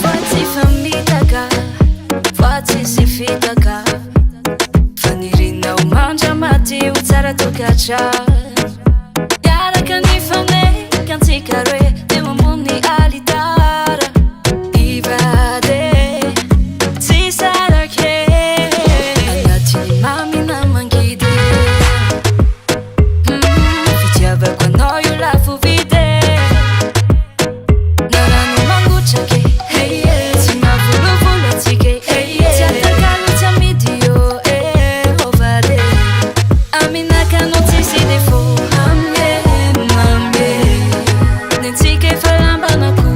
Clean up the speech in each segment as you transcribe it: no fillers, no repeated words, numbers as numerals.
Voaty famitaka, voaty sy fitaka, fanirinao mandra madio tsara tokatrano. Iaraka ny fanekantsika roe teo ambony alitara. Ivade tsy sarake anatin'ny mamina mangidy. Fitiavako anao io lafo vide. Narano mangotrake tsy mavolovolatsike. Tsy atakalo tsy amidy io ovade. Aminaka anao tsisy défaut. Nentsika efa lambanako.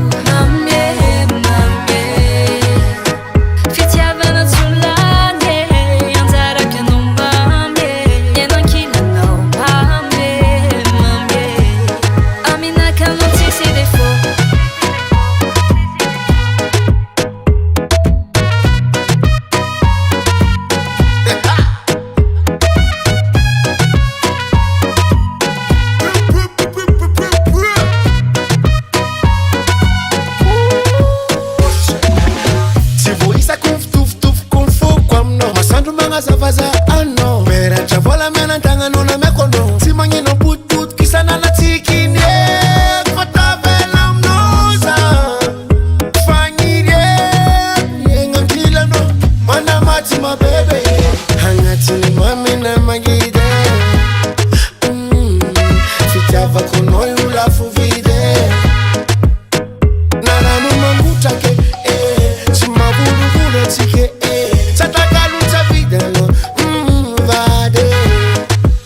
Fitiavana tsolane anjaraka anao mamy. Ianankilanao mamy. Aminaka anao tsisy défaut. Se voisa com tuf com fogo amno masandro mangazavaza ano meratra vola menantagna nona mekono si magnino put kisana na tsikiny fatavela amnoza fagnire engankilano manamaty mabebe agnatiny mamina magide fitiavako anao io lafo vide narano mangotrake tsy mavolovolatsike tsatakalo tsa vidano vade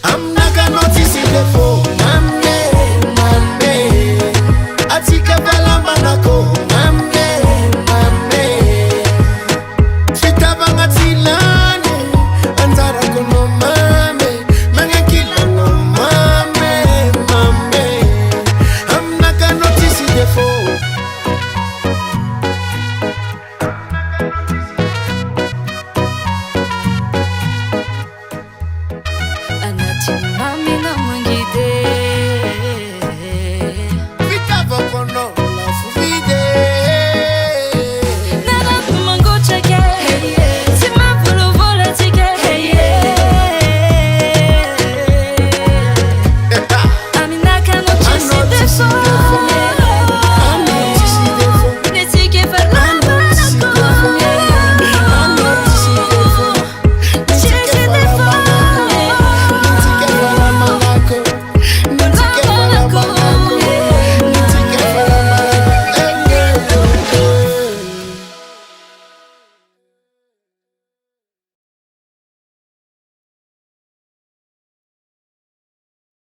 aminaka anao tsisy défaut mame atsika valambanako mame fitavagna tsilane anjarako anao mame magnankilano mame aminaka anao tsisy défaut. Anatin'ny mamina mangidy. Fitavako anao lafo vide. Narano mangotrake tsy mavolovolatsike. Aminaka anao tsisy défaut.